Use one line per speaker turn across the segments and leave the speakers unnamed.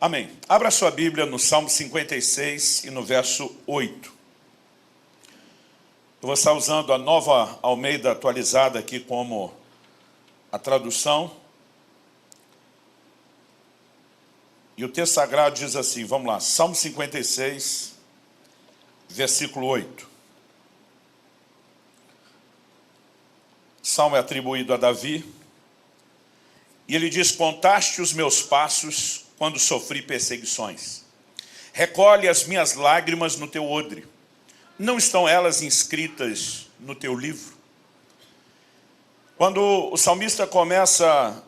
Amém. Abra sua Bíblia no Salmo 56 e no verso 8. Eu vou estar usando a Nova Almeida atualizada aqui como a tradução. E o texto sagrado diz assim, vamos lá, Salmo 56, versículo 8. O salmo é atribuído a Davi. E ele diz, contaste os meus passos quando sofri perseguições. Recolhe as minhas lágrimas no teu odre. Não estão elas inscritas no teu livro? Quando o salmista começa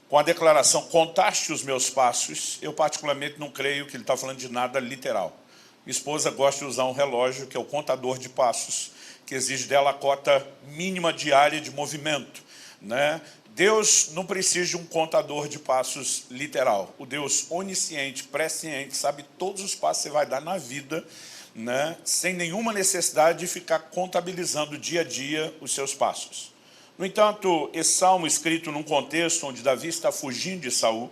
com a declaração, contaste os meus passos, eu particularmente não creio que ele está falando de nada literal. Minha esposa gosta de usar um relógio que é o contador de passos, que exige dela a cota mínima diária de movimento, né? Deus não precisa de um contador de passos literal. O Deus onisciente, presciente, sabe todos os passos que você vai dar na vida, né? Sem nenhuma necessidade de ficar contabilizando dia a dia os seus passos. No entanto, esse salmo escrito num contexto onde Davi está fugindo de Saul,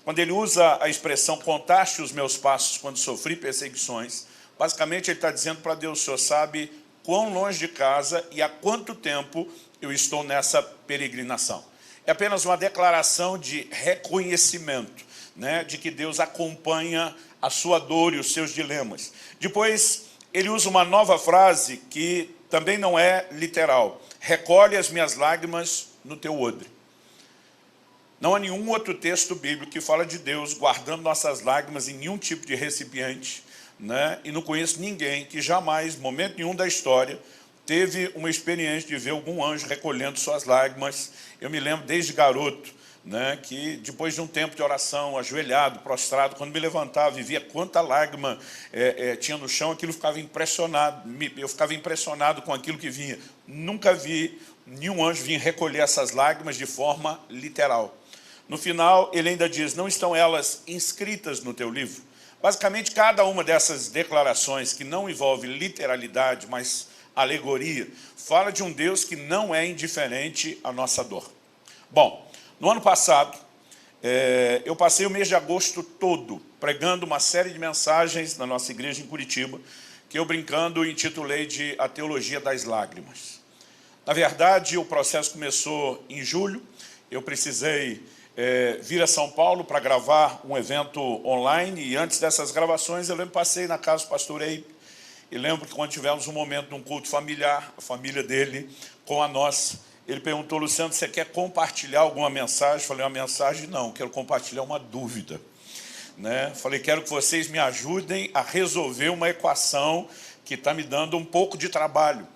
quando ele usa a expressão contaste os meus passos quando sofri perseguições, basicamente ele está dizendo para Deus, o Senhor sabe quão longe de casa e há quanto tempo eu estou nessa peregrinação. É apenas uma declaração de reconhecimento, né, de que Deus acompanha a sua dor e os seus dilemas. Depois, ele usa uma nova frase que também não é literal. Recolhe as minhas lágrimas no teu odre. Não há nenhum outro texto bíblico que fala de Deus guardando nossas lágrimas em nenhum tipo de recipiente, né? E não conheço ninguém que jamais, momento nenhum da história, teve uma experiência de ver algum anjo recolhendo suas lágrimas. Eu me lembro desde garoto, né, que depois de um tempo de oração, ajoelhado, prostrado, quando me levantava e via quanta lágrima tinha no chão, aquilo ficava impressionado, eu ficava impressionado com aquilo que vinha. Nunca vi nenhum anjo vir recolher essas lágrimas de forma literal. No final, ele ainda diz, não estão elas inscritas no teu livro? Basicamente, cada uma dessas declarações que não envolve literalidade, mas alegoria, fala de um Deus que não é indiferente à nossa dor. Bom, no ano passado, eu passei o mês de agosto todo pregando uma série de mensagens na nossa igreja em Curitiba, que eu brincando intitulei de A Teologia das Lágrimas. Na verdade, o processo começou em julho, eu precisei vir a São Paulo para gravar um evento online, e antes dessas gravações eu passei na casa do pastor Eibe. E lembro que quando tivemos um momento num culto familiar, a família dele com a nossa, ele perguntou, Luciano, você quer compartilhar alguma mensagem? Eu falei, uma mensagem não, quero compartilhar uma dúvida, né? Falei, quero que vocês me ajudem a resolver uma equação que está me dando um pouco de trabalho.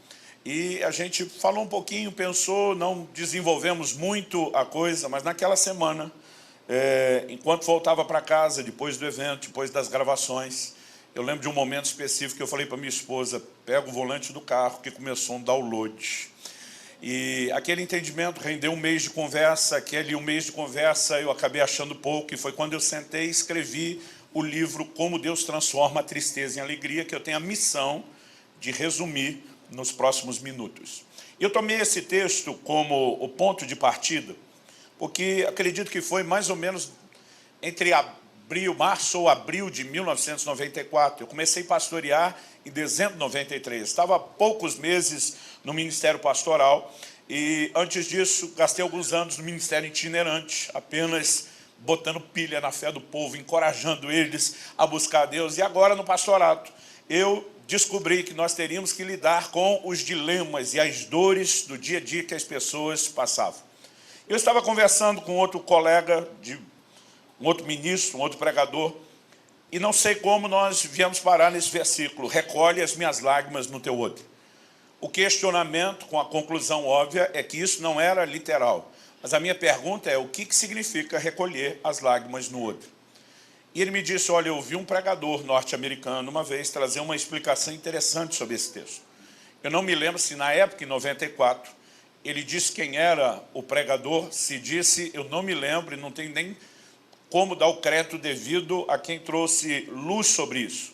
E a gente falou um pouquinho, pensou, não desenvolvemos muito a coisa, mas naquela semana, enquanto voltava para casa, depois do evento, depois das gravações, eu lembro de um momento específico que eu falei para minha esposa, pega o volante do carro, que começou um download. E aquele entendimento rendeu um mês de conversa, aquele um mês de conversa eu acabei achando pouco, e foi quando eu sentei e escrevi o livro Como Deus Transforma a Tristeza em Alegria, que eu tenho a missão de resumir nos próximos minutos. Eu tomei esse texto como o ponto de partida, porque acredito que foi mais ou menos entre março ou abril de 1994. Eu comecei a pastorear em dezembro de 93. Estava há poucos meses no ministério pastoral e, antes disso, gastei alguns anos no ministério itinerante, apenas botando pilha na fé do povo, encorajando eles a buscar a Deus. E agora, no pastorado, eu descobri que nós teríamos que lidar com os dilemas e as dores do dia a dia que as pessoas passavam. Eu estava conversando com outro colega um outro ministro, um outro pregador, e não sei como nós viemos parar nesse versículo, recolhe as minhas lágrimas no teu odre. O questionamento, com a conclusão óbvia, é que isso não era literal. Mas a minha pergunta é, o que significa recolher as lágrimas no odre? E ele me disse, olha, eu ouvi um pregador norte-americano uma vez trazer uma explicação interessante sobre esse texto. Eu não me lembro se na época, em 94, ele disse quem era o pregador, se disse, eu não me lembro e não tenho nem como dar o crédito devido a quem trouxe luz sobre isso.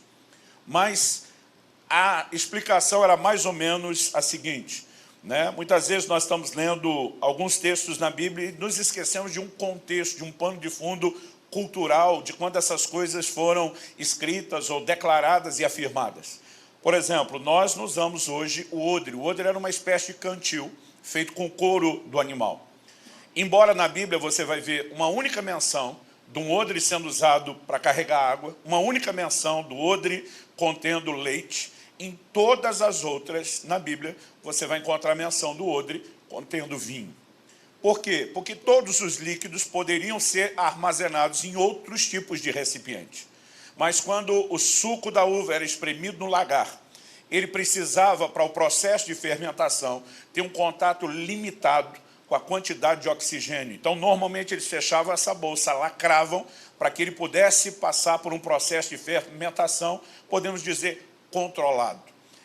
Mas a explicação era mais ou menos a seguinte, né? Muitas vezes nós estamos lendo alguns textos na Bíblia e nos esquecemos de um contexto, de um pano de fundo cultural de quando essas coisas foram escritas ou declaradas e afirmadas. Por exemplo, nós usamos hoje o odre. O odre era uma espécie de cantil feito com couro do animal. Embora na Bíblia você vai ver uma única menção de um odre sendo usado para carregar água, uma única menção do odre contendo leite, em todas as outras, na Bíblia, você vai encontrar a menção do odre contendo vinho. Por quê? Porque todos os líquidos poderiam ser armazenados em outros tipos de recipiente. Mas quando o suco da uva era espremido no lagar, ele precisava, para o processo de fermentação, ter um contato limitado com a quantidade de oxigênio. Então, normalmente, eles fechavam essa bolsa, lacravam, para que ele pudesse passar por um processo de fermentação, podemos dizer, controlado.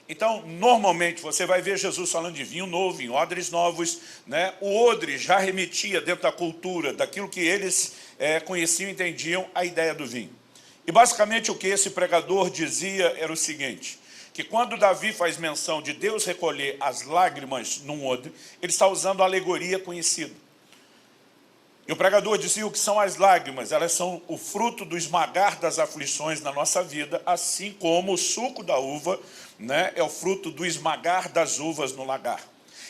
Então, normalmente, você vai ver Jesus falando de vinho novo, em odres novos, né? O odre já remetia dentro da cultura, daquilo que eles conheciam e entendiam, a ideia do vinho. E, basicamente, o que esse pregador dizia era o seguinte, que quando Davi faz menção de Deus recolher as lágrimas num odre, ele está usando a alegoria conhecida. E o pregador dizia o que são as lágrimas, elas são o fruto do esmagar das aflições na nossa vida, assim como o suco da uva, né, é o fruto do esmagar das uvas no lagar.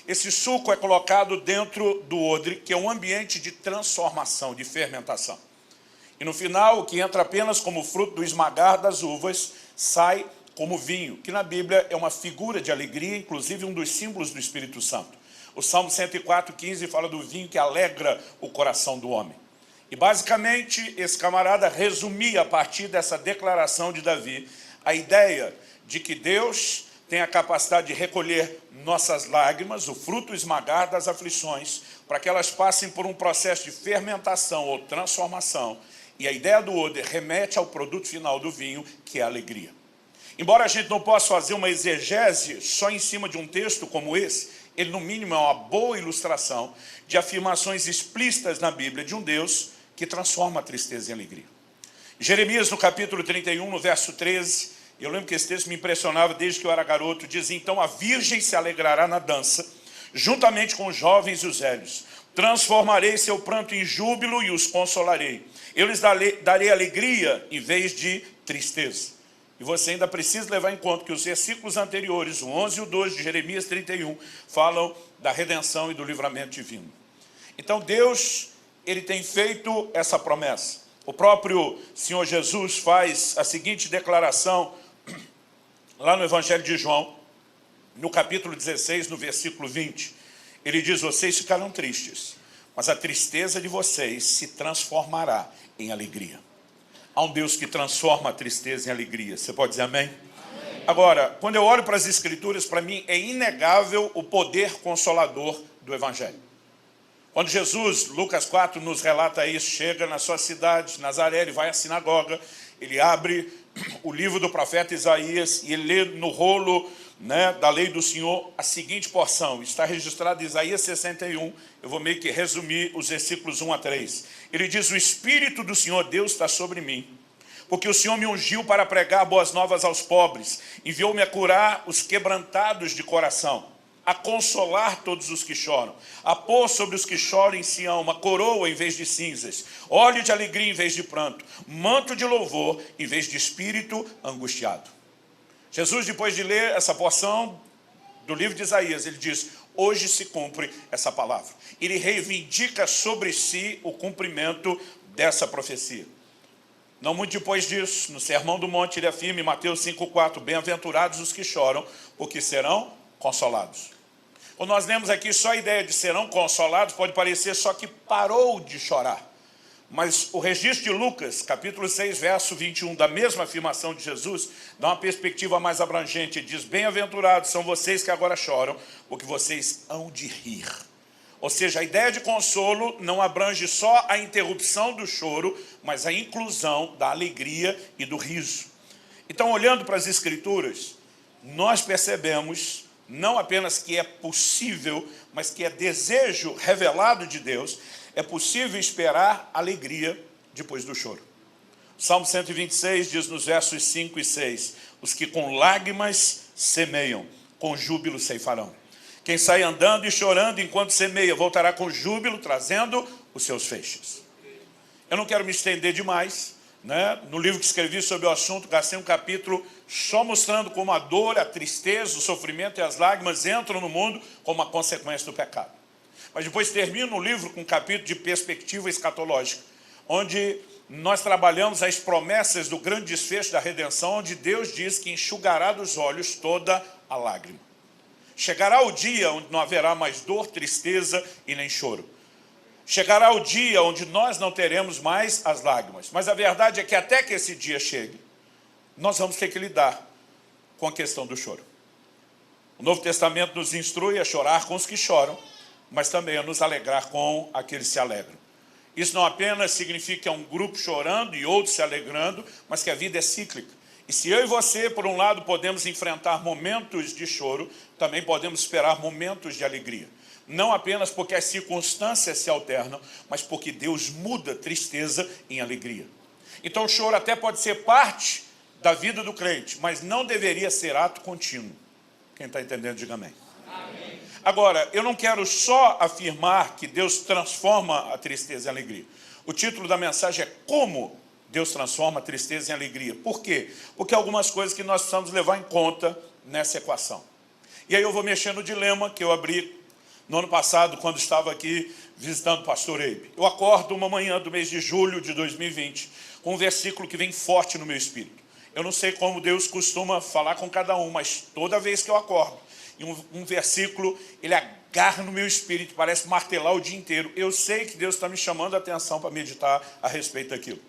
Esse suco é colocado dentro do odre, que é um ambiente de transformação, de fermentação. E no final, o que entra apenas como fruto do esmagar das uvas, sai como vinho, que na Bíblia é uma figura de alegria, inclusive um dos símbolos do Espírito Santo. O Salmo 104:15 fala do vinho que alegra o coração do homem. E basicamente, esse camarada resumia a partir dessa declaração de Davi, a ideia de que Deus tem a capacidade de recolher nossas lágrimas, o fruto esmagar das aflições, para que elas passem por um processo de fermentação ou transformação. E a ideia do odre remete ao produto final do vinho, que é a alegria. Embora a gente não possa fazer uma exegese só em cima de um texto como esse, ele no mínimo é uma boa ilustração de afirmações explícitas na Bíblia de um Deus que transforma a tristeza em alegria. Jeremias, no capítulo 31, no verso 13, eu lembro que esse texto me impressionava desde que eu era garoto, diz: então a virgem se alegrará na dança, juntamente com os jovens e os velhos. Transformarei seu pranto em júbilo e os consolarei. Eu lhes darei alegria em vez de tristeza. E você ainda precisa levar em conta que os versículos anteriores, o 11 e o 12 de Jeremias 31, falam da redenção e do livramento divino. Então Deus, ele tem feito essa promessa. O próprio Senhor Jesus faz a seguinte declaração, lá no Evangelho de João, no capítulo 16, no versículo 20. Ele diz: vocês ficarão tristes, mas a tristeza de vocês se transformará em alegria. Há um Deus que transforma a tristeza em alegria. Você pode dizer amém? Amém. Agora, quando eu olho para as Escrituras, para mim é inegável o poder consolador do Evangelho. Quando Jesus, Lucas 4, nos relata isso, chega na sua cidade, Nazaré, ele vai à sinagoga, ele abre o livro do profeta Isaías e ele lê no rolo, né, da lei do Senhor a seguinte porção, está registrado em Isaías 61, eu vou meio que resumir os versículos 1 a 3. Ele diz: o Espírito do Senhor Deus está sobre mim, porque o Senhor me ungiu para pregar boas novas aos pobres, enviou-me a curar os quebrantados de coração, a consolar todos os que choram, a pôr sobre os que choram em Sião uma coroa em vez de cinzas, óleo de alegria em vez de pranto, manto de louvor em vez de espírito angustiado. Jesus, depois de ler essa porção do livro de Isaías, ele diz: hoje se cumpre essa palavra. Ele reivindica sobre si o cumprimento dessa profecia. Não muito depois disso, no Sermão do Monte, ele afirma em Mateus 5,4, bem-aventurados os que choram, porque serão consolados. Quando nós lemos aqui só a ideia de serão consolados, pode parecer só que parou de chorar. Mas o registro de Lucas, capítulo 6, verso 21, da mesma afirmação de Jesus, dá uma perspectiva mais abrangente. Ele diz: bem-aventurados são vocês que agora choram, porque vocês hão de rir. Ou seja, a ideia de consolo não abrange só a interrupção do choro, mas a inclusão da alegria e do riso. Então, olhando para as Escrituras, nós percebemos não apenas que é possível, mas que é desejo revelado de Deus, é possível esperar alegria depois do choro. Salmo 126 diz nos versos 5 e 6, os que com lágrimas semeiam, com júbilo ceifarão. Quem sai andando e chorando enquanto semeia, voltará com júbilo, trazendo os seus feixes. Eu não quero me estender demais, né? No livro que escrevi sobre o assunto, gastei um capítulo só mostrando como a dor, a tristeza, o sofrimento e as lágrimas entram no mundo como uma consequência do pecado. Mas depois termino o livro com um capítulo de perspectiva escatológica, onde nós trabalhamos as promessas do grande desfecho da redenção, onde Deus diz que enxugará dos olhos toda a lágrima. Chegará o dia onde não haverá mais dor, tristeza e nem choro. Chegará o dia onde nós não teremos mais as lágrimas. Mas a verdade é que até que esse dia chegue, nós vamos ter que lidar com a questão do choro. O Novo Testamento nos instrui a chorar com os que choram, mas também a nos alegrar com aqueles que se alegram. Isso não apenas significa que é um grupo chorando e outros se alegrando, mas que a vida é cíclica. E se eu e você, por um lado, podemos enfrentar momentos de choro, também podemos esperar momentos de alegria. Não apenas porque as circunstâncias se alternam, mas porque Deus muda tristeza em alegria. Então o choro até pode ser parte da vida do crente, mas não deveria ser ato contínuo. Quem está entendendo, diga amém. Amém. Agora, eu não quero só afirmar que Deus transforma a tristeza em alegria. O título da mensagem é Como Deus transforma a tristeza em alegria. Por quê? Porque algumas coisas que nós precisamos levar em conta nessa equação. E aí eu vou mexer no dilema que eu abri no ano passado, quando estava aqui visitando o pastor Eibe. Eu acordo uma manhã do mês de julho de 2020, com um versículo que vem forte no meu espírito. Eu não sei como Deus costuma falar com cada um, mas toda vez que eu acordo, e um versículo, ele agarra no meu espírito, parece martelar o dia inteiro. Eu sei que Deus está me chamando a atenção para meditar a respeito daquilo.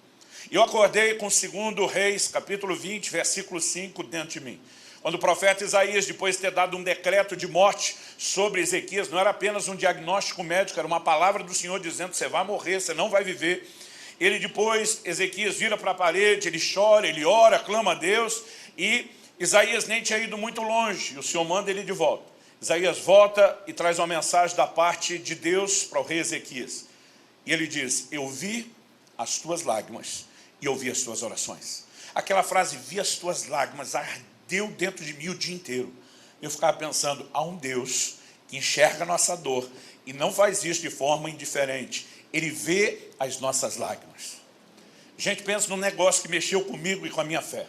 E eu acordei com 2 Reis, capítulo 20, versículo 5, dentro de mim. Quando o profeta Isaías, depois de ter dado um decreto de morte sobre Ezequias, não era apenas um diagnóstico médico, era uma palavra do Senhor dizendo, você vai morrer, você não vai viver. Ele depois, Ezequias vira para a parede, ele chora, ele ora, clama a Deus, e Isaías nem tinha ido muito longe, e o Senhor manda ele de volta. Isaías volta e traz uma mensagem da parte de Deus para o rei Ezequias. E ele diz, eu vi as tuas lágrimas e ouvi as tuas orações. Aquela frase, vi as tuas lágrimas, ardeu dentro de mim o dia inteiro. Eu ficava pensando, há um Deus que enxerga a nossa dor e não faz isso de forma indiferente. Ele vê as nossas lágrimas. Gente, pensa num negócio que mexeu comigo e com a minha fé.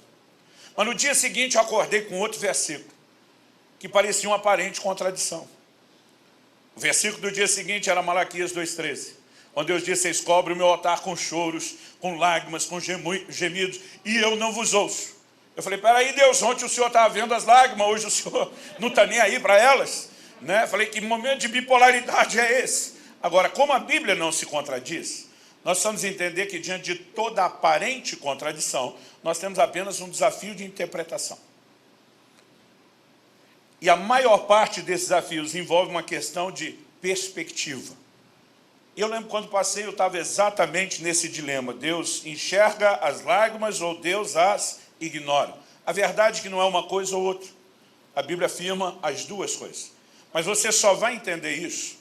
Mas no dia seguinte eu acordei com outro versículo, que parecia uma aparente contradição. O versículo do dia seguinte era Malaquias 2,13, onde Deus disse, vocês cobrem o meu altar com choros, com lágrimas, com gemidos, e eu não vos ouço. Eu falei, peraí Deus, ontem o Senhor estava vendo as lágrimas, hoje o Senhor não está nem aí para elas? Né? Falei, que momento de bipolaridade é esse? Agora, como a Bíblia não se contradiz, nós precisamos entender que diante de toda aparente contradição, nós temos apenas um desafio de interpretação. E a maior parte desses desafios envolve uma questão de perspectiva. Eu lembro quando passei, eu estava exatamente nesse dilema. Deus enxerga as lágrimas ou Deus as ignora. A verdade é que não é uma coisa ou outra. A Bíblia afirma as duas coisas. Mas você só vai entender isso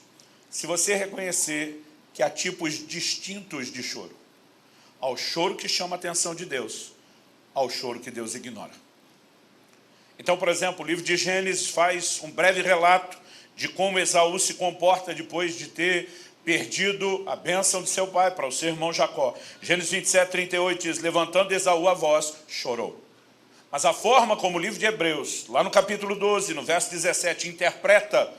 se você reconhecer que há tipos distintos de choro. Há o choro que chama a atenção de Deus, ao choro que Deus ignora. Então, por exemplo, o livro de Gênesis faz um breve relato de como Esaú se comporta depois de ter perdido a bênção de seu pai para o seu irmão Jacó. Gênesis 27, 38 diz, levantando Esaú a voz, chorou. Mas a forma como o livro de Hebreus, lá no capítulo 12, no verso 17, interpreta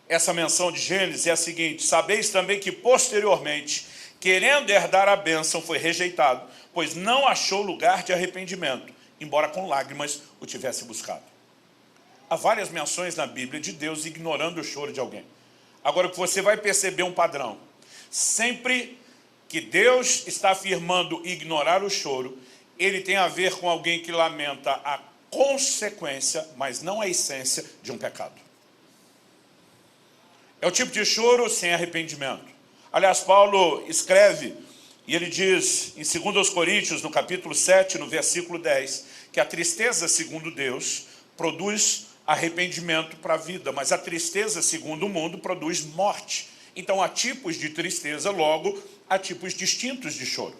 essa menção de Gênesis é a seguinte, sabeis também que posteriormente, querendo herdar a bênção, foi rejeitado, pois não achou lugar de arrependimento, embora com lágrimas o tivesse buscado. Há várias menções na Bíblia de Deus ignorando o choro de alguém. Agora, você vai perceber um padrão. Sempre que Deus está afirmando ignorar o choro, ele tem a ver com alguém que lamenta a consequência, mas não a essência de um pecado. É o tipo de choro sem arrependimento. Aliás, Paulo escreve, e ele diz, em 2 Coríntios, no capítulo 7, no versículo 10, que a tristeza, segundo Deus, produz arrependimento para a vida, mas a tristeza, segundo o mundo, produz morte. Então, há tipos de tristeza, logo, há tipos distintos de choro.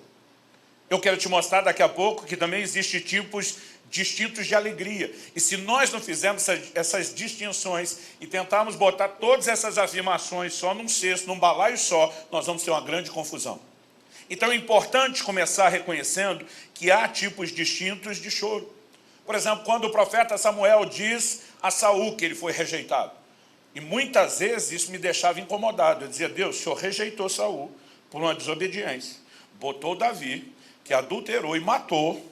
Eu quero te mostrar daqui a pouco que também existem tipos distintos de alegria. E se nós não fizermos essas distinções e tentarmos botar todas essas afirmações só num cesto, num balaio só, nós vamos ter uma grande confusão. Então é importante começar reconhecendo que há tipos distintos de choro. Por exemplo, quando o profeta Samuel diz a Saul que ele foi rejeitado. E muitas vezes isso me deixava incomodado. Eu dizia, Deus, o Senhor rejeitou Saul por uma desobediência. Botou Davi, que adulterou e matou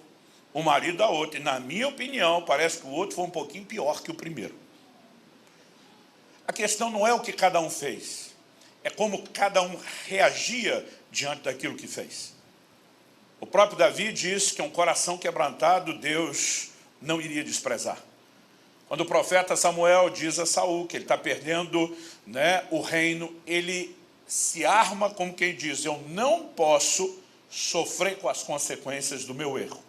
o marido da outra. E na minha opinião, parece que o outro foi um pouquinho pior que o primeiro. A questão não é o que cada um fez. É como cada um reagia diante daquilo que fez. O próprio Davi diz que um coração quebrantado Deus não iria desprezar. Quando o profeta Samuel diz a Saul que ele está perdendo, o reino, ele se arma como quem diz, eu não posso sofrer com as consequências do meu erro.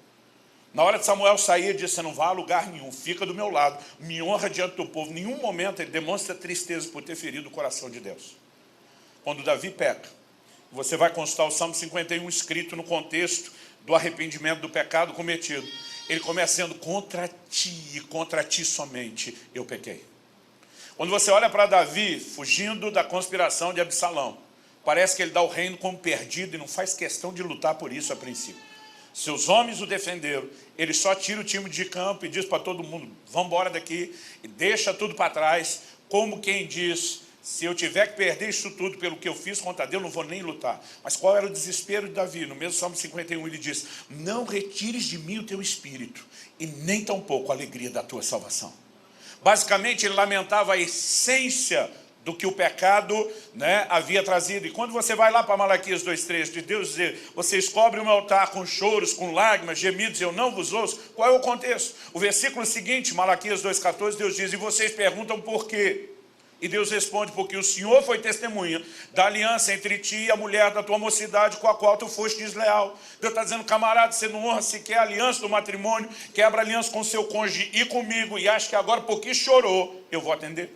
Na hora de Samuel sair, ele disse, você não vai a lugar nenhum, fica do meu lado, me honra diante do povo. Em nenhum momento ele demonstra tristeza por ter ferido o coração de Deus. Quando Davi peca, você vai consultar o Salmo 51, escrito no contexto do arrependimento do pecado cometido. Ele começa sendo contra ti e contra ti somente eu pequei. Quando você olha para Davi, fugindo da conspiração de Absalão, parece que ele dá o reino como perdido e não faz questão de lutar por isso a princípio. Seus homens o defenderam, ele só tira o time de campo e diz para todo mundo, vamos embora daqui, e deixa tudo para trás, como quem diz, se eu tiver que perder isso tudo pelo que eu fiz contra Deus, eu não vou nem lutar. Mas qual era o desespero de Davi? No mesmo Salmo 51 ele diz, não retires de mim o teu espírito, e nem tampouco a alegria da tua salvação. Basicamente ele lamentava a essência do que o pecado havia trazido. E quando você vai lá para Malaquias 2,3, de Deus dizer, vocês cobrem o meu altar com choros, com lágrimas, gemidos, eu não vos ouço. Qual é o contexto? O versículo seguinte, Malaquias 2,14, Deus diz, e vocês perguntam por quê? E Deus responde, porque o Senhor foi testemunha da aliança entre ti e a mulher da tua mocidade, com a qual tu foste desleal. Deus está dizendo, camarada, você não honra sequer a aliança do matrimônio, quebra a aliança com o seu cônjuge e comigo, e acha que agora, porque chorou, eu vou atender.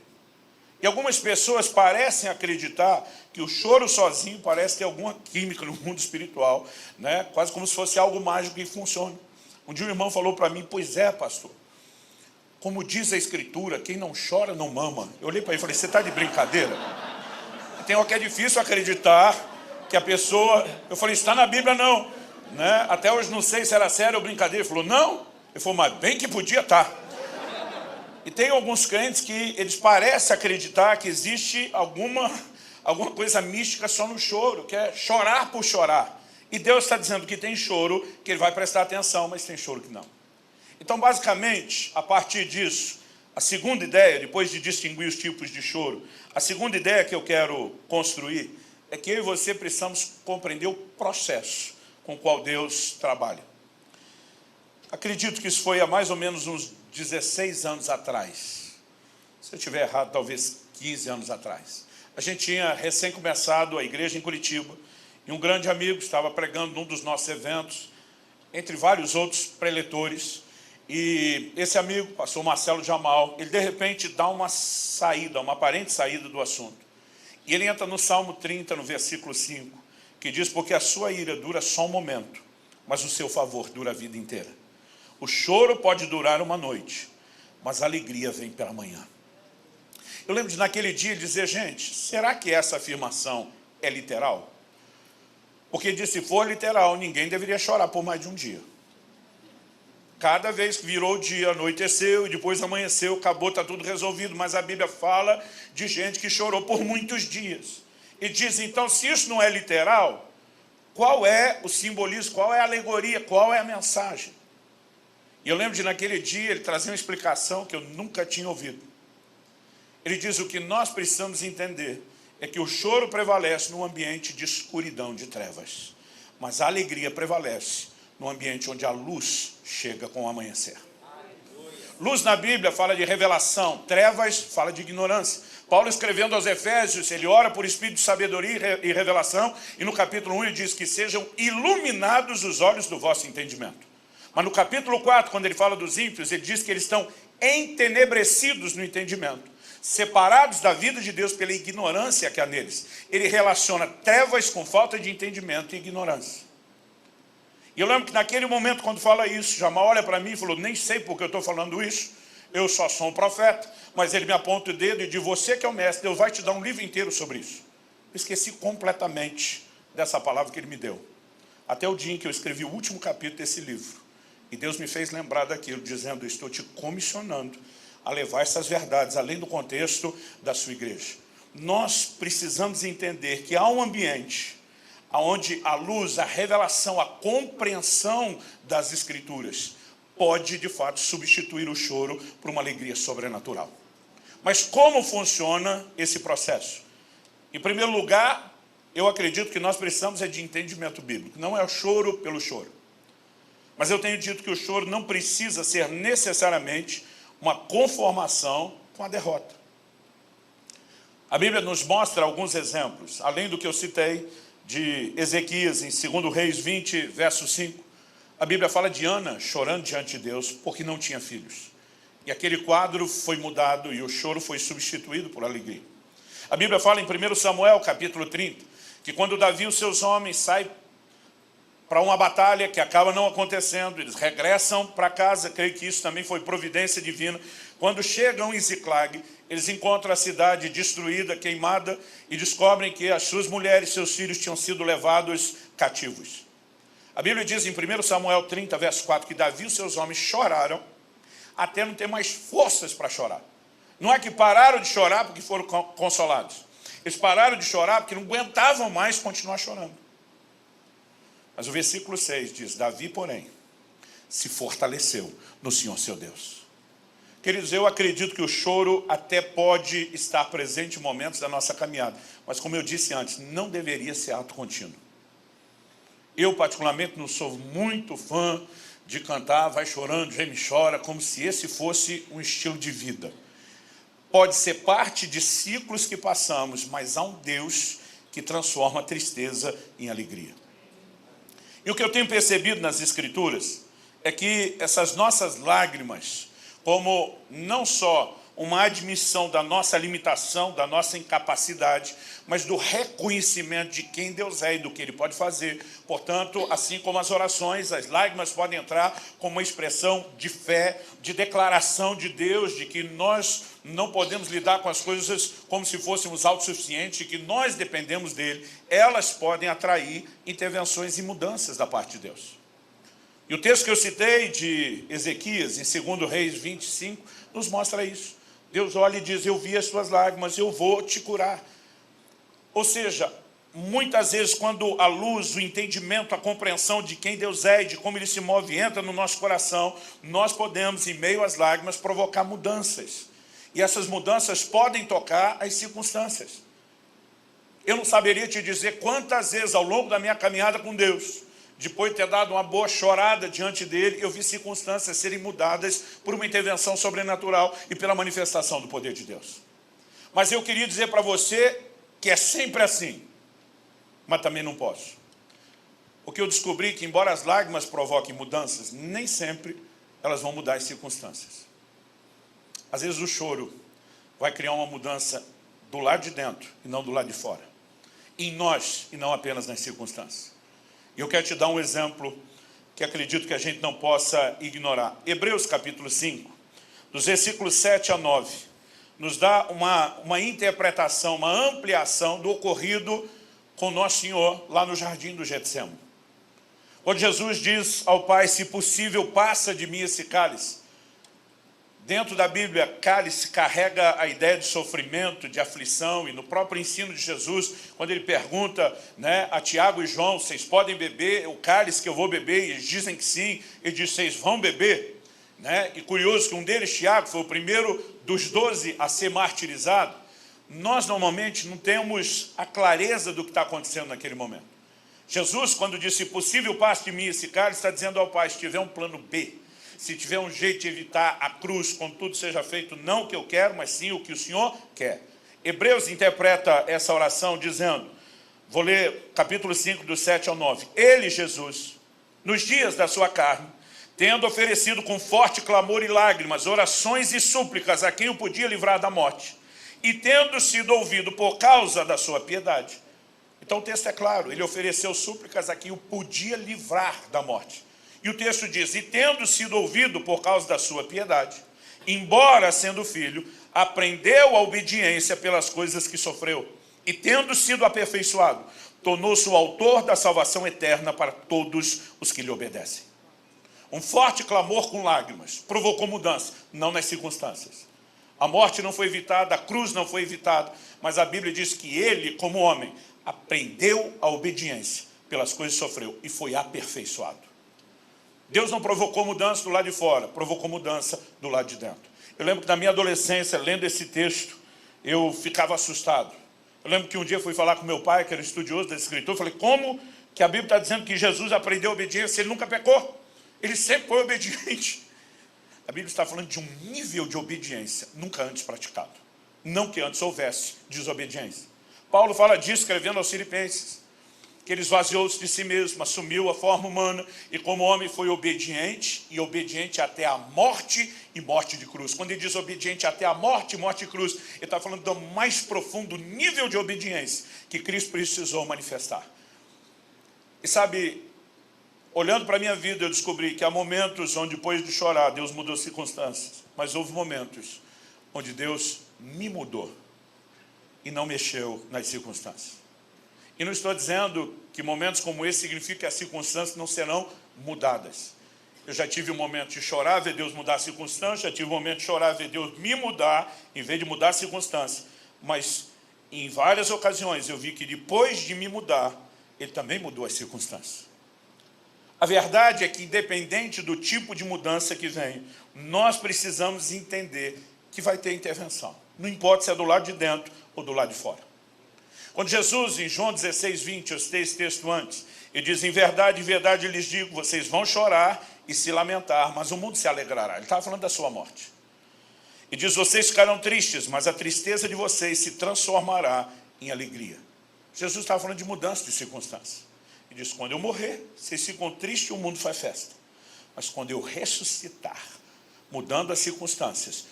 E algumas pessoas parecem acreditar que o choro sozinho parece ter alguma química no mundo espiritual, quase como se fosse algo mágico que funciona. Um dia um irmão falou para mim, pois é, pastor, como diz a Escritura, quem não chora não mama. Eu olhei para ele e falei, você está de brincadeira? Tem o que é difícil acreditar que a pessoa... Eu falei, isso está na Bíblia não. Até hoje não sei se era sério ou brincadeira. Ele falou, não. Ele falou, mas bem que podia estar. E tem alguns crentes que eles parecem acreditar que existe alguma coisa mística só no choro, que é chorar por chorar. E Deus está dizendo que tem choro, que ele vai prestar atenção, mas tem choro que não. Então, basicamente, a partir disso, a segunda ideia, depois de distinguir os tipos de choro, a segunda ideia que eu quero construir é que eu e você precisamos compreender o processo com o qual Deus trabalha. Acredito que isso foi há mais ou menos uns 16 anos atrás. Se eu estiver errado, talvez 15 anos atrás. A gente tinha recém começado a igreja em Curitiba, e um grande amigo estava pregando num dos nossos eventos, entre vários outros preletores. E esse amigo, pastor Marcelo Jamal, ele de repente dá uma saída, uma aparente saída do assunto. E ele entra no Salmo 30, no versículo 5, que diz, porque a sua ira dura só um momento, mas o seu favor dura a vida inteira. O choro pode durar uma noite, mas a alegria vem pela manhã. Eu lembro de naquele dia dizer, gente, será que essa afirmação é literal? Porque diz, se for literal, ninguém deveria chorar por mais de um dia. Cada vez que virou o dia, anoiteceu e depois amanheceu, acabou, está tudo resolvido. Mas a Bíblia fala de gente que chorou por muitos dias. E diz, então, se isso não é literal, qual é o simbolismo, qual é a alegoria, qual é a mensagem? E eu lembro de naquele dia ele trazer uma explicação que eu nunca tinha ouvido. Ele diz, o que nós precisamos entender é que o choro prevalece num ambiente de escuridão, de trevas. Mas a alegria prevalece num ambiente onde a luz chega com o amanhecer. Luz na Bíblia fala de revelação, trevas fala de ignorância. Paulo escrevendo aos Efésios, ele ora por espírito de sabedoria e revelação, e no capítulo 1 ele diz que sejam iluminados os olhos do vosso entendimento. Mas no capítulo 4, quando ele fala dos ímpios, ele diz que eles estão entenebrecidos no entendimento, separados da vida de Deus pela ignorância que há neles. Ele relaciona trevas com falta de entendimento e ignorância. E eu lembro que naquele momento, quando fala isso, Jamal olha para mim e falou, nem sei por que eu estou falando isso, eu só sou um profeta, mas ele me aponta o dedo e diz, você que é o mestre, Deus vai te dar um livro inteiro sobre isso. Eu esqueci completamente dessa palavra que ele me deu. até o dia em que eu escrevi o último capítulo desse livro. E Deus me fez lembrar daquilo, dizendo: estou te comissionando a levar essas verdades, além do contexto da sua igreja. Nós precisamos entender que há um ambiente onde a luz, a revelação, a compreensão das Escrituras pode, de fato, substituir o choro por uma alegria sobrenatural. Mas como funciona esse processo? Em primeiro lugar, eu acredito que nós precisamos de entendimento bíblico. Não é o choro pelo choro. Mas eu tenho dito que o choro não precisa ser necessariamente uma conformação com a derrota. A Bíblia nos mostra alguns exemplos, além do que eu citei de Ezequias, em 2 Reis 20, verso 5. A Bíblia fala de Ana chorando diante de Deus porque não tinha filhos. E aquele quadro foi mudado e o choro foi substituído por alegria. A Bíblia fala em 1 Samuel, capítulo 30, que quando Davi e os seus homens saem para uma batalha que acaba não acontecendo, eles regressam para casa, creio que isso também foi providência divina. Quando chegam em Ziclag, eles encontram a cidade destruída, queimada, e descobrem que as suas mulheres e seus filhos tinham sido levados cativos. A Bíblia diz em 1 Samuel 30, verso 4, que Davi e os seus homens choraram até não ter mais forças para chorar. Não é que pararam de chorar porque foram consolados. Eles pararam de chorar porque não aguentavam mais continuar chorando. Mas o versículo 6 diz: Davi, porém, se fortaleceu no Senhor seu Deus. Queridos, eu acredito que o choro até pode estar presente em momentos da nossa caminhada. Mas como eu disse antes, não deveria ser ato contínuo. Eu, particularmente, não sou muito fã de cantar vai chorando, geme e chora, como se esse fosse um estilo de vida. Pode ser parte de ciclos que passamos, mas há um Deus que transforma a tristeza em alegria. E o que eu tenho percebido nas Escrituras é que essas nossas lágrimas, como não só uma admissão da nossa limitação, da nossa incapacidade, mas do reconhecimento de quem Deus é e do que Ele pode fazer. Portanto, assim como as orações, as lágrimas podem entrar como uma expressão de fé, de declaração de Deus, de que nós não podemos lidar com as coisas como se fôssemos autossuficientes, que nós dependemos dEle. Elas podem atrair intervenções e mudanças da parte de Deus. E o texto que eu citei de Ezequias, em 2 Reis 25, nos mostra isso. Deus olha e diz: eu vi as suas lágrimas, eu vou te curar. Ou seja, muitas vezes quando a luz, o entendimento, a compreensão de quem Deus é e de como Ele se move entra no nosso coração, nós podemos, em meio às lágrimas, provocar mudanças. E essas mudanças podem tocar as circunstâncias. Eu não saberia te dizer quantas vezes ao longo da minha caminhada com Deus, depois de ter dado uma boa chorada diante dele, eu vi circunstâncias serem mudadas por uma intervenção sobrenatural e pela manifestação do poder de Deus. Mas eu queria dizer para você que é sempre assim, mas também não posso. Porque eu descobri que, embora as lágrimas provoquem mudanças, nem sempre elas vão mudar as circunstâncias. Às vezes o choro vai criar uma mudança do lado de dentro e não do lado de fora. Em nós e não apenas nas circunstâncias. E eu quero te dar um exemplo que acredito que a gente não possa ignorar. Hebreus capítulo 5, dos versículos 7 a 9, nos dá uma interpretação, uma ampliação do ocorrido com Nosso Senhor lá no jardim do Getsemane. Quando Jesus diz ao Pai: se possível, passa de mim esse cálice. Dentro da Bíblia, cálice carrega a ideia de sofrimento, de aflição, e no próprio ensino de Jesus, quando ele pergunta, a Tiago e João: vocês podem beber o cálice que eu vou beber? E eles dizem que sim. Ele diz: vocês vão beber? E curioso que um deles, Tiago, foi o primeiro dos 12 a ser martirizado. Nós normalmente não temos a clareza do que está acontecendo naquele momento. Jesus, quando disse: se possível, passe de mim esse cálice, está dizendo ao Pai: se tiver um plano B, se tiver um jeito de evitar a cruz, contudo seja feito não o que eu quero, mas sim o que o Senhor quer. Hebreus interpreta essa oração dizendo, vou ler capítulo 5, do 7 ao 9. Ele, Jesus, nos dias da sua carne, tendo oferecido com forte clamor e lágrimas, orações e súplicas a quem o podia livrar da morte, e tendo sido ouvido por causa da sua piedade. Então o texto é claro, ele ofereceu súplicas a quem o podia livrar da morte. E o texto diz: e tendo sido ouvido por causa da sua piedade, embora sendo filho, aprendeu a obediência pelas coisas que sofreu, e tendo sido aperfeiçoado, tornou-se o autor da salvação eterna para todos os que lhe obedecem. Um forte clamor com lágrimas provocou mudança, não nas circunstâncias. A morte não foi evitada, a cruz não foi evitada, mas a Bíblia diz que ele, como homem, aprendeu a obediência pelas coisas que sofreu e foi aperfeiçoado. Deus não provocou mudança do lado de fora, provocou mudança do lado de dentro. Eu lembro que na minha adolescência, lendo esse texto, eu ficava assustado. Eu lembro que um dia fui falar com meu pai, que era estudioso da Escritura, falei, como que a Bíblia está dizendo que Jesus aprendeu a obediência, ele nunca pecou? Ele sempre foi obediente. A Bíblia está falando de um nível de obediência nunca antes praticado. Não que antes houvesse desobediência. Paulo fala disso escrevendo aos Filipenses, que ele esvaziou-se de si mesmo, assumiu a forma humana e como homem foi obediente, e obediente até a morte e morte de cruz. Quando ele diz obediente até a morte e morte de cruz, ele está falando do mais profundo nível de obediência que Cristo precisou manifestar. E sabe, olhando para a minha vida, eu descobri que há momentos onde depois de chorar, Deus mudou as circunstâncias, mas houve momentos onde Deus me mudou e não mexeu nas circunstâncias. E não estou dizendo que momentos como esse significam que as circunstâncias não serão mudadas. Eu já tive um momento de chorar, ver Deus mudar a circunstância, já tive um momento de chorar, ver Deus me mudar, em vez de mudar a circunstância. Mas, em várias ocasiões, eu vi que depois de me mudar, Ele também mudou as circunstâncias. A verdade é que, independente do tipo de mudança que vem, nós precisamos entender que vai ter intervenção. Não importa se é do lado de dentro ou do lado de fora. Quando Jesus, em João 16, 20, eu citei esse texto antes, ele diz, em verdade, lhes digo, vocês vão chorar e se lamentar, mas o mundo se alegrará. Ele estava falando da sua morte. E diz, vocês ficarão tristes, mas a tristeza de vocês se transformará em alegria. Jesus estava falando de mudança de circunstância. Ele diz, quando eu morrer, vocês ficam tristes e o mundo faz festa. Mas quando eu ressuscitar, mudando as circunstâncias,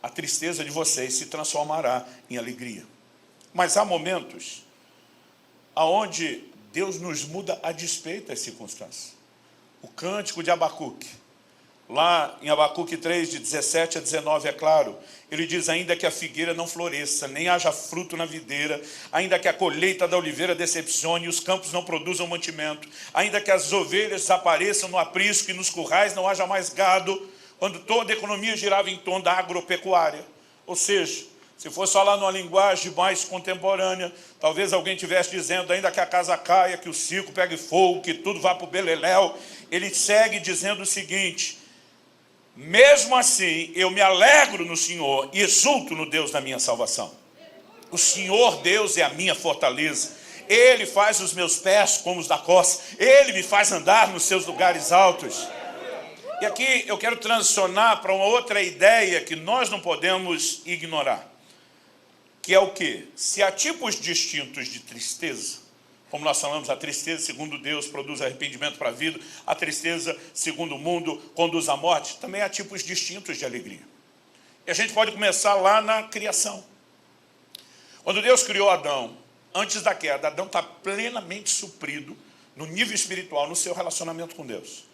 a tristeza de vocês se transformará em alegria. Mas há momentos onde Deus nos muda a despeito das circunstâncias. O cântico de Abacuque, lá em Abacuque 3, de 17 a 19, é claro, ele diz, ainda que a figueira não floresça, nem haja fruto na videira, ainda que a colheita da oliveira decepcione e os campos não produzam mantimento, ainda que as ovelhas desapareçam no aprisco e nos currais não haja mais gado, quando toda a economia girava em torno da agropecuária. Ou seja, se fosse falar numa linguagem mais contemporânea, talvez alguém estivesse dizendo, ainda que a casa caia, que o circo pegue fogo, que tudo vá para o beleléu. Ele segue dizendo o seguinte, mesmo assim, eu me alegro no Senhor e exulto no Deus da minha salvação. O Senhor Deus é a minha fortaleza. Ele faz os meus pés como os da costa. Ele me faz andar nos seus lugares altos. E aqui eu quero transicionar para uma outra ideia que nós não podemos ignorar. Que é o quê? Se há tipos distintos de tristeza, como nós falamos, a tristeza, segundo Deus, produz arrependimento para a vida, a tristeza, segundo o mundo, conduz à morte, também há tipos distintos de alegria. E a gente pode começar lá na criação. Quando Deus criou Adão, antes da queda, Adão está plenamente suprido no nível espiritual, no seu relacionamento com Deus.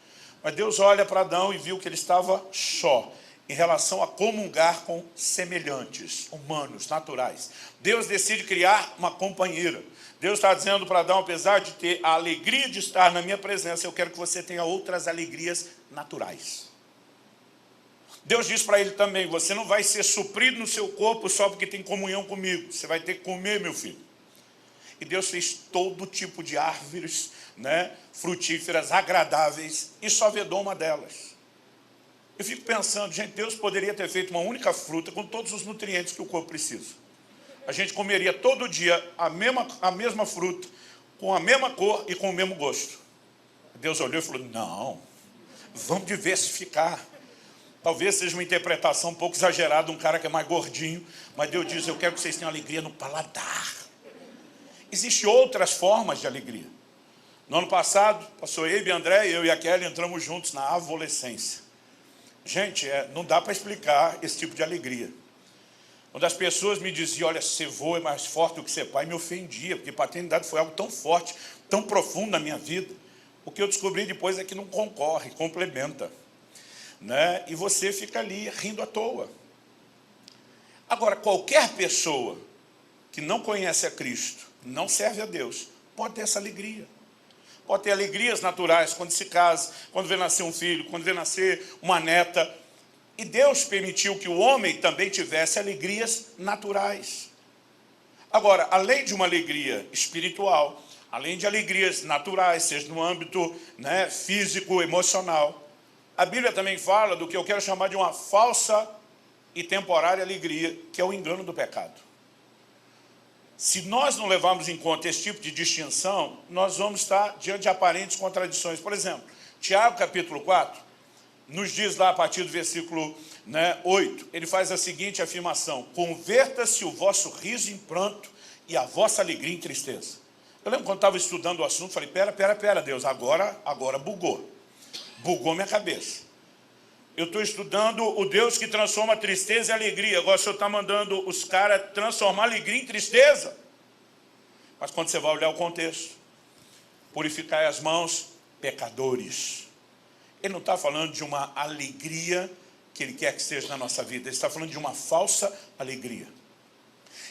Mas Deus olha para Adão e viu que ele estava só, em relação a comungar com semelhantes, humanos, naturais. Deus decide criar uma companheira. Deus está dizendo para Adão, apesar de ter a alegria de estar na minha presença, eu quero que você tenha outras alegrias naturais. Deus diz para ele também, você não vai ser suprido no seu corpo só porque tem comunhão comigo. Você vai ter que comer, meu filho. E Deus fez todo tipo de árvores, frutíferas, agradáveis, e só vedou uma delas. Eu fico pensando, gente, Deus poderia ter feito uma única fruta com todos os nutrientes que o corpo precisa. A gente comeria todo dia a mesma fruta, com a mesma cor e com o mesmo gosto. Deus olhou e falou, não, vamos diversificar. Talvez seja uma interpretação um pouco exagerada de um cara que é mais gordinho, mas Deus diz, eu quero que vocês tenham alegria no paladar. Existem outras formas de alegria. No ano passado, pastor Eibe, André, eu e a Kelly entramos juntos na adolescência. Gente, não dá para explicar esse tipo de alegria. Quando as pessoas me diziam, olha, ser vô é mais forte do que ser pai, me ofendia, porque paternidade foi algo tão forte, tão profundo na minha vida. O que eu descobri depois é que não concorre, complementa. E você fica ali rindo à toa. Agora, qualquer pessoa que não conhece a Cristo, não serve a Deus, pode ter essa alegria. Pode ter alegrias naturais quando se casa, quando vê nascer um filho, quando vê nascer uma neta. E Deus permitiu que o homem também tivesse alegrias naturais. Agora, além de uma alegria espiritual, além de alegrias naturais, seja no âmbito, físico, emocional, a Bíblia também fala do que eu quero chamar de uma falsa e temporária alegria, que é o engano do pecado. Se nós não levarmos em conta esse tipo de distinção, nós vamos estar diante de aparentes contradições. Por exemplo, Tiago capítulo 4, nos diz lá a partir do versículo 8, ele faz a seguinte afirmação: converta-se o vosso riso em pranto e a vossa alegria em tristeza. Eu lembro quando estava estudando o assunto, falei, pera, Deus, agora bugou minha cabeça. Eu estou estudando o Deus que transforma tristeza em alegria. Agora o Senhor está mandando os caras transformar alegria em tristeza. Mas quando você vai olhar o contexto, purificai as mãos, pecadores. Ele não está falando de uma alegria que Ele quer que seja na nossa vida. Ele está falando de uma falsa alegria.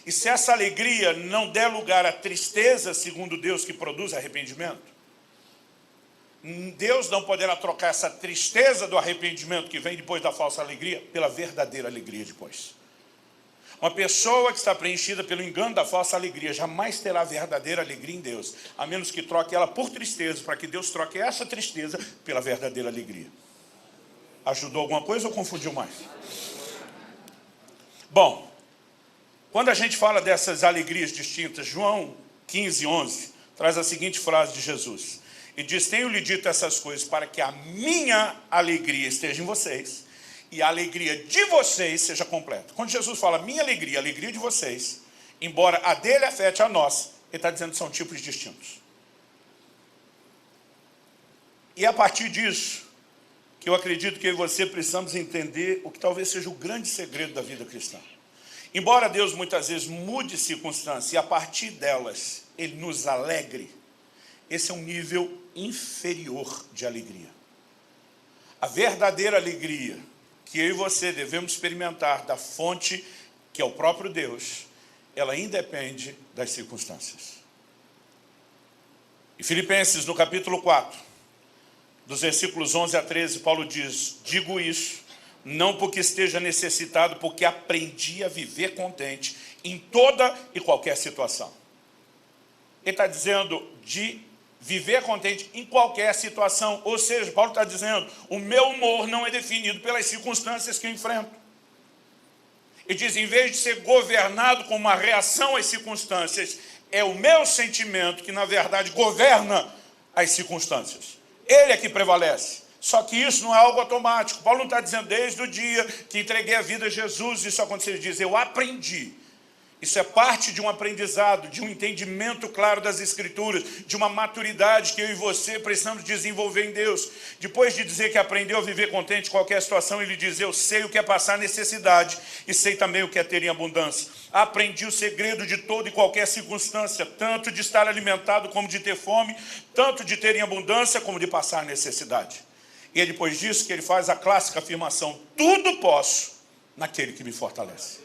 E se essa alegria não der lugar à tristeza, segundo Deus que produz arrependimento, Deus não poderá trocar essa tristeza do arrependimento que vem depois da falsa alegria pela verdadeira alegria depois. Uma pessoa que está preenchida pelo engano da falsa alegria jamais terá a verdadeira alegria em Deus, a menos que troque ela por tristeza, para que Deus troque essa tristeza pela verdadeira alegria. Ajudou alguma coisa ou confundiu mais? Bom, quando a gente fala dessas alegrias distintas, João 15, 11, traz a seguinte frase de Jesus. E diz, tenho-lhe dito essas coisas para que a minha alegria esteja em vocês e a alegria de vocês seja completa. Quando Jesus fala minha alegria, a alegria de vocês, embora a dele afete a nossa, ele está dizendo que são tipos distintos. E é a partir disso que eu acredito que eu e você precisamos entender o que talvez seja o grande segredo da vida cristã. Embora Deus muitas vezes mude circunstâncias e a partir delas Ele nos alegre, esse é um nível inferior de alegria. A verdadeira alegria que eu e você devemos experimentar da fonte que é o próprio Deus, ela independe das circunstâncias. Em Filipenses, no capítulo 4, dos versículos 11 a 13, Paulo diz, digo isso, não porque esteja necessitado, porque aprendi a viver contente em toda e qualquer situação. Ele está dizendo de viver contente em qualquer situação. Ou seja, Paulo está dizendo, o meu humor não é definido pelas circunstâncias que eu enfrento. Ele diz, em vez de ser governado com uma reação às circunstâncias, é o meu sentimento que, na verdade, governa as circunstâncias. Ele é que prevalece. Só que isso não é algo automático. Paulo não está dizendo, desde o dia que entreguei a vida a Jesus, isso aconteceu. Ele diz, eu aprendi. Isso é parte de um aprendizado, de um entendimento claro das Escrituras, de uma maturidade que eu e você precisamos desenvolver em Deus. Depois de dizer que aprendeu a viver contente em qualquer situação, ele diz, eu sei o que é passar necessidade e sei também o que é ter em abundância. Aprendi o segredo de toda e qualquer circunstância, tanto de estar alimentado como de ter fome, tanto de ter em abundância como de passar necessidade. E é depois disso que ele faz a clássica afirmação, tudo posso naquele que me fortalece.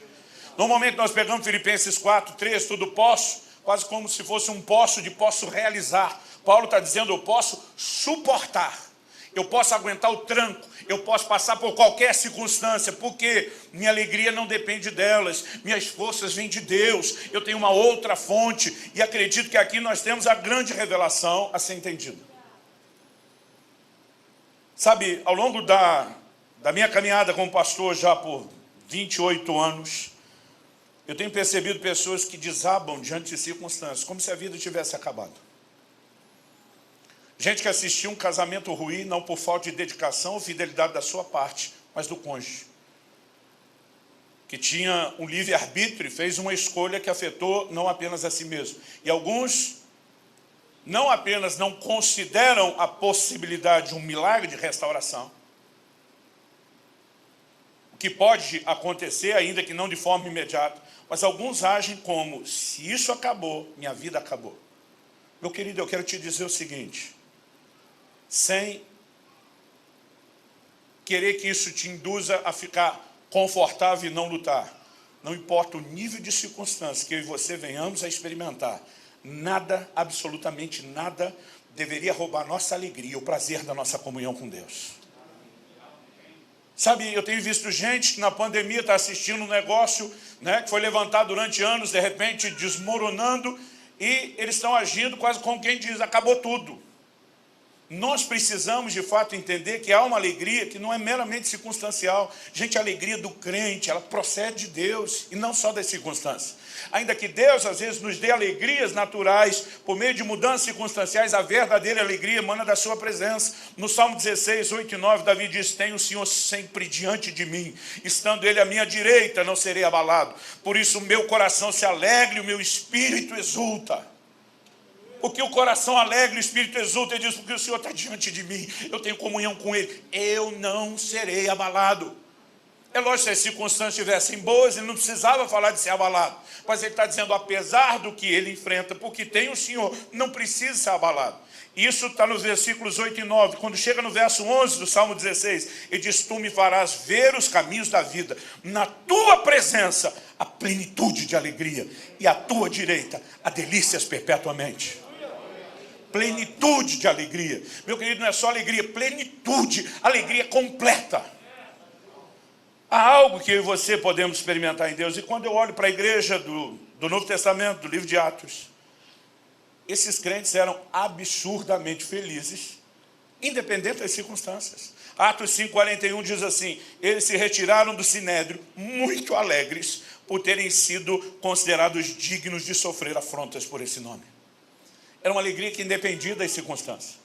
Normalmente nós pegamos Filipenses 4, 3, tudo posso, quase como se fosse um posso de posso realizar. Paulo está dizendo, eu posso suportar, eu posso aguentar o tranco, eu posso passar por qualquer circunstância, porque minha alegria não depende delas, minhas forças vêm de Deus, eu tenho uma outra fonte, e acredito que aqui nós temos a grande revelação a ser entendida. Sabe, ao longo da minha caminhada como pastor já por 28 anos, eu tenho percebido pessoas que desabam diante de circunstâncias, como se a vida tivesse acabado. Gente que assistiu um casamento ruim, não por falta de dedicação ou fidelidade da sua parte, mas do cônjuge. Que tinha um livre-arbítrio e fez uma escolha que afetou não apenas a si mesmo. E alguns não apenas não consideram a possibilidade de um milagre de restauração, o que pode acontecer, ainda que não de forma imediata, mas alguns agem como, se isso acabou, minha vida acabou. Meu querido, eu quero te dizer o seguinte, sem querer que isso te induza a ficar confortável e não lutar, não importa o nível de circunstância que eu e você venhamos a experimentar, Nada, absolutamente nada, deveria roubar nossa alegria, o prazer da nossa comunhão com Deus. Sabe, eu tenho visto gente que na pandemia está assistindo um negócio, né, que foi levantado durante anos, de repente desmoronando, e eles estão agindo quase como quem diz, acabou tudo. Nós precisamos, de fato, entender que há uma alegria que não é meramente circunstancial. Gente, a alegria do crente, ela procede de Deus e não só das circunstâncias. Ainda que Deus, às vezes, nos dê alegrias naturais, por meio de mudanças circunstanciais, a verdadeira alegria emana da sua presença. No Salmo 16, 8 e 9, Davi diz, tenho o Senhor sempre diante de mim, estando Ele à minha direita, não serei abalado. Por isso o meu coração se alegra e o meu espírito exulta. Porque o coração alegra, o espírito exulta e diz, porque o Senhor está diante de mim, eu tenho comunhão com Ele, eu não serei abalado. É lógico, se as circunstâncias estivessem boas, ele não precisava falar de ser abalado. Mas ele está dizendo, apesar do que ele enfrenta, porque tem o Senhor, não precisa ser abalado. Isso está nos versículos 8 e 9. Quando chega no verso 11 do Salmo 16, ele diz, tu me farás ver os caminhos da vida. Na tua presença, a plenitude de alegria. E à tua direita, a delícias perpetuamente. Plenitude de alegria. Meu querido, não é só alegria, plenitude, alegria completa. Há algo que eu e você podemos experimentar em Deus. E quando eu olho para a igreja do Novo Testamento, do livro de Atos, esses crentes eram absurdamente felizes, independente das circunstâncias. Atos 5,41 diz assim, eles se retiraram do sinédrio muito alegres por terem sido considerados dignos de sofrer afrontas por esse nome. Era uma alegria que independia das circunstâncias.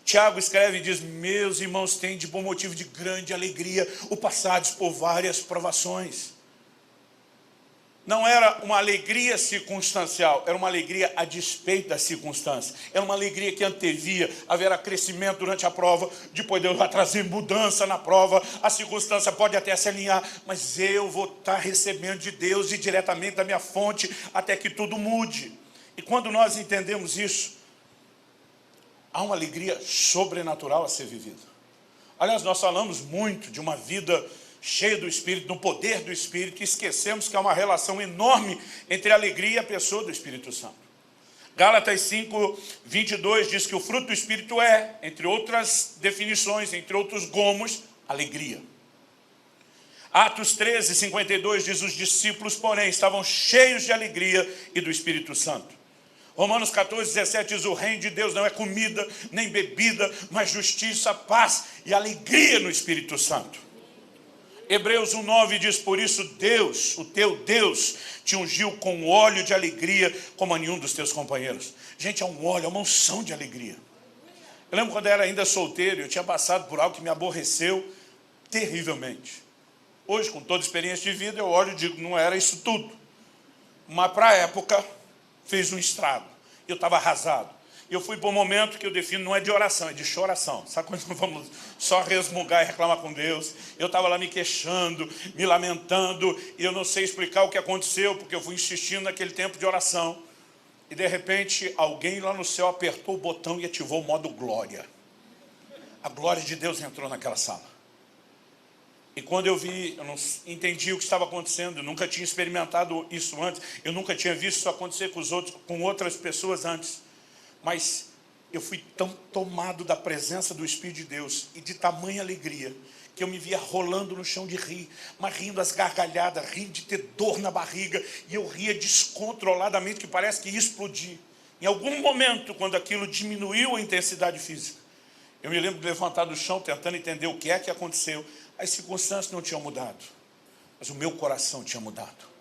Tiago escreve e diz, meus irmãos, têm de bom motivo de grande alegria o passados por várias provações. Não era uma alegria circunstancial, era uma alegria a despeito das circunstâncias. Era uma alegria que antevia, haverá crescimento durante a prova, depois Deus vai trazer mudança na prova, a circunstância pode até se alinhar, mas eu vou estar recebendo de Deus e diretamente da minha fonte, até que tudo mude. E quando nós entendemos isso, há uma alegria sobrenatural a ser vivida. Aliás, nós falamos muito de uma vida cheia do Espírito, do poder do Espírito, e esquecemos que há uma relação enorme entre a alegria e a pessoa do Espírito Santo. Gálatas 5, 22 diz que o fruto do Espírito é, entre outras definições, entre outros gomos, alegria. Atos 13, 52 diz, os discípulos, porém, estavam cheios de alegria e do Espírito Santo. Romanos 14, 17 diz, o reino de Deus não é comida, nem bebida, mas justiça, paz e alegria no Espírito Santo. Hebreus 1,9 diz, por isso Deus, o teu Deus, te ungiu com óleo de alegria, como a nenhum dos teus companheiros. Gente, é um óleo, é uma unção de alegria. Eu lembro quando eu era ainda solteiro, eu tinha passado por algo que me aborreceu terrivelmente. Hoje, com toda a experiência de vida, eu olho e digo, não era isso tudo. Mas para a época, fez um estrago. Eu estava arrasado. E eu fui para um momento que eu defino, não é de oração, é de choração. Sabe quando nós vamos só resmungar e reclamar com Deus? Eu estava lá me queixando, me lamentando, e eu não sei explicar o que aconteceu, porque eu fui insistindo naquele tempo de oração. E de repente, alguém lá no céu apertou o botão e ativou o modo glória. A glória de Deus entrou naquela sala. E quando eu vi, eu não entendi o que estava acontecendo, eu nunca tinha experimentado isso antes, eu nunca tinha visto isso acontecer com outras pessoas antes. Mas eu fui tão tomado da presença do Espírito de Deus e de tamanha alegria, que eu me via rolando no chão de rir, mas rindo às gargalhadas, rindo de ter dor na barriga, e eu ria descontroladamente, que parece que ia explodir. Em algum momento, quando aquilo diminuiu a intensidade física, eu me lembro de levantar do chão, tentando entender o que é que aconteceu. As circunstâncias não tinham mudado, mas o meu coração tinha mudado.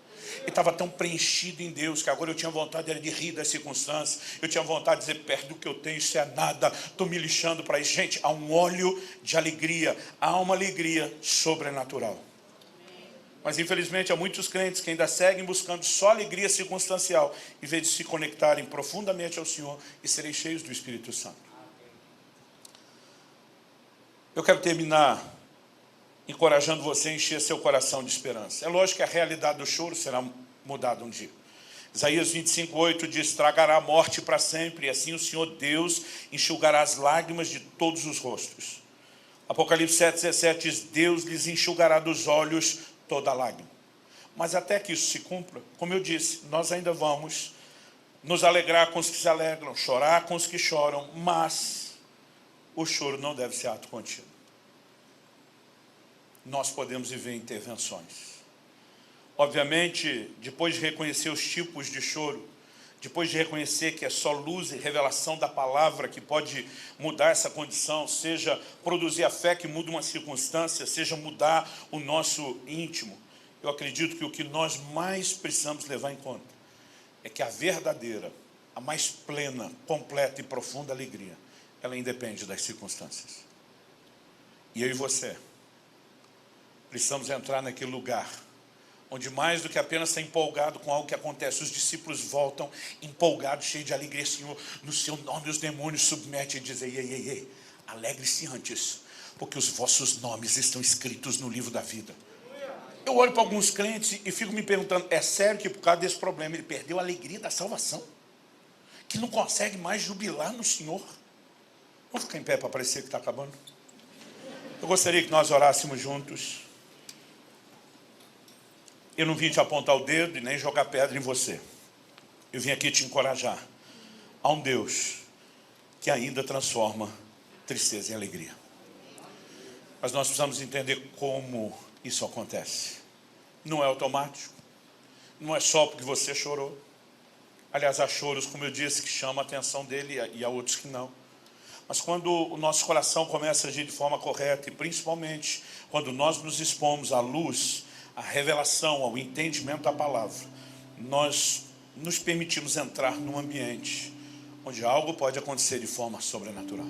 Eu estava tão preenchido em Deus, que agora eu tinha vontade de rir das circunstâncias, eu tinha vontade de dizer, perto do que eu tenho, isso é nada, estou me lixando para isso. Gente, há um óleo de alegria, há uma alegria sobrenatural. Mas infelizmente há muitos crentes que ainda seguem buscando só alegria circunstancial, em vez de se conectarem profundamente ao Senhor e serem cheios do Espírito Santo. Eu quero terminar encorajando você a encher seu coração de esperança. É lógico que a realidade do choro será mudada um dia. Isaías 25:8 diz, tragará a morte para sempre, e assim o Senhor Deus enxugará as lágrimas de todos os rostos. Apocalipse 7:17 diz, Deus lhes enxugará dos olhos toda lágrima. Mas até que isso se cumpra, como eu disse, nós ainda vamos nos alegrar com os que se alegram, chorar com os que choram, mas o choro não deve ser ato contínuo. Nós podemos viver intervenções. Obviamente, depois de reconhecer os tipos de choro, depois de reconhecer que é só luz e revelação da palavra que pode mudar essa condição, seja produzir a fé que muda uma circunstância, seja mudar o nosso íntimo, eu acredito que o que nós mais precisamos levar em conta é que a verdadeira, a mais plena, completa e profunda alegria, ela independe das circunstâncias. E eu e você precisamos entrar naquele lugar onde mais do que apenas estar empolgado com algo que acontece, os discípulos voltam empolgados, cheios de alegria. Senhor, no seu nome os demônios submetem e dizem: ei, alegre-se antes, porque os vossos nomes estão escritos no livro da vida. Eu olho para alguns crentes e fico me perguntando, é sério que por causa desse problema ele perdeu a alegria da salvação? Que não consegue mais jubilar no Senhor? Vamos ficar em pé para parecer que está acabando? Eu gostaria que nós orássemos juntos. Eu não vim te apontar o dedo e nem jogar pedra em você. Eu vim aqui te encorajar. Há um Deus que ainda transforma tristeza em alegria. Mas nós precisamos entender como isso acontece. Não é automático. Não é só porque você chorou. Aliás, há choros, como eu disse, que chamam a atenção dele e há outros que não. Mas quando o nosso coração começa a agir de forma correta, e principalmente quando nós nos expomos à luz, à revelação, ao entendimento da palavra, nós nos permitimos entrar num ambiente onde algo pode acontecer de forma sobrenatural.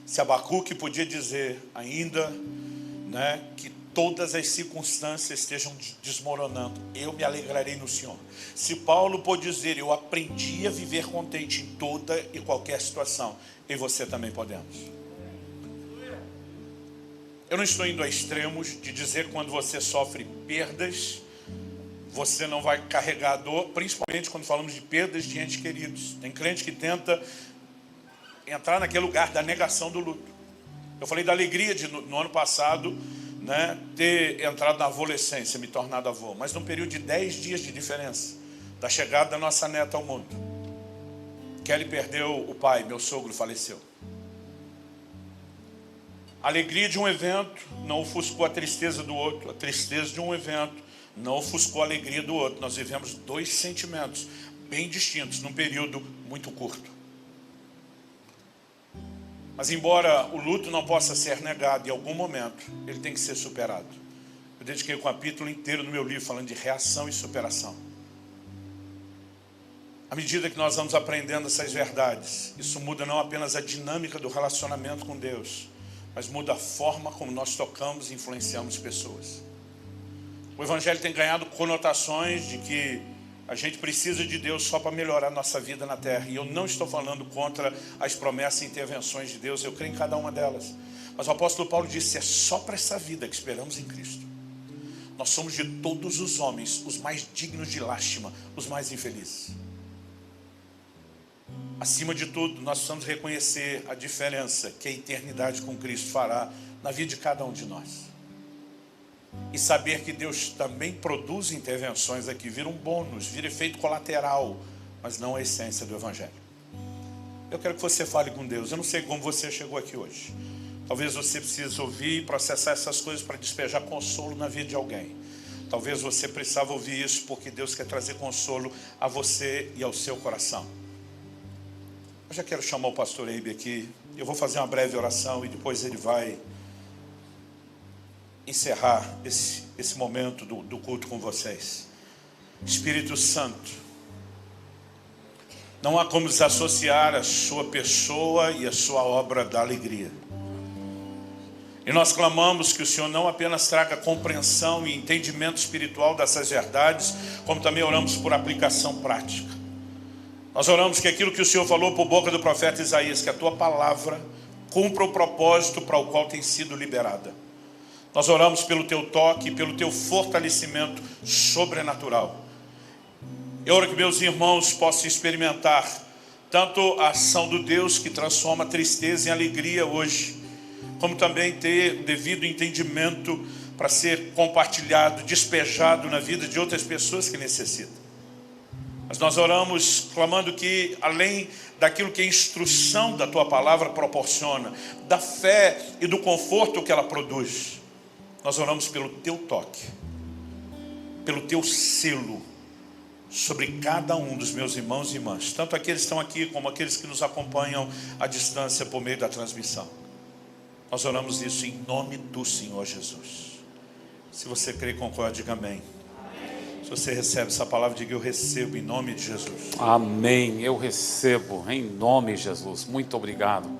Se Abacuque podia dizer ainda, que todas as circunstâncias estejam desmoronando, eu me alegrarei no Senhor. Se Paulo pôde dizer, eu aprendi a viver contente em toda e qualquer situação, eu e você também podemos. Eu não estou indo a extremos de dizer que quando você sofre perdas, você não vai carregar a dor, principalmente quando falamos de perdas de entes queridos. Tem crente que tenta entrar naquele lugar da negação do luto. Eu falei da alegria de, no ano passado, ter entrado na adolescência, me tornado avô, mas num período de 10 dias de diferença, da chegada da nossa neta ao mundo. Kelly perdeu o pai, meu sogro faleceu. A alegria de um evento não ofuscou a tristeza do outro. A tristeza de um evento não ofuscou a alegria do outro. Nós vivemos dois sentimentos bem distintos num período muito curto. Mas embora o luto não possa ser negado, em algum momento ele tem que ser superado. Eu dediquei um capítulo inteiro no meu livro falando de reação e superação. À medida que nós vamos aprendendo essas verdades, isso muda não apenas a dinâmica do relacionamento com Deus, mas muda a forma como nós tocamos e influenciamos pessoas. O Evangelho tem ganhado conotações de que a gente precisa de Deus só para melhorar a nossa vida na terra. E eu não estou falando contra as promessas e intervenções de Deus, eu creio em cada uma delas. Mas o apóstolo Paulo disse, é só para essa vida que esperamos em Cristo. Nós somos de todos os homens os mais dignos de lástima, os mais infelizes. Acima de tudo, nós precisamos reconhecer a diferença que a eternidade com Cristo fará na vida de cada um de nós. E saber que Deus também produz intervenções aqui, vira um bônus, vira efeito colateral, mas não a essência do Evangelho. Eu quero que você fale com Deus. Eu não sei como você chegou aqui hoje. Talvez você precise ouvir e processar essas coisas para despejar consolo na vida de alguém. Talvez você precisava ouvir isso porque Deus quer trazer consolo a você e ao seu coração. Eu já quero chamar o pastor Eibe aqui. Eu vou fazer uma breve oração e depois ele vai encerrar esse momento do culto com vocês. Espírito Santo, não há como desassociar a sua pessoa e a sua obra da alegria. E nós clamamos que o Senhor não apenas traga compreensão e entendimento espiritual dessas verdades, como também oramos por aplicação prática. Nós oramos que aquilo que o Senhor falou por boca do profeta Isaías, que a tua palavra cumpra o propósito para o qual tem sido liberada. Nós oramos pelo teu toque, pelo teu fortalecimento sobrenatural. Eu oro que meus irmãos possam experimentar tanto a ação do Deus que transforma tristeza em alegria hoje, como também ter o devido entendimento para ser compartilhado, despejado na vida de outras pessoas que necessitam. Mas nós oramos clamando que, além daquilo que a instrução da Tua palavra proporciona, da fé e do conforto que ela produz, nós oramos pelo Teu toque, pelo Teu selo, sobre cada um dos meus irmãos e irmãs, tanto aqueles que estão aqui, como aqueles que nos acompanham à distância por meio da transmissão. Nós oramos isso em nome do Senhor Jesus. Se você crê e concorda, diga amém. Se você recebe essa palavra, diga: eu recebo em nome de Jesus.
Amém, eu recebo em nome de Jesus. Muito obrigado.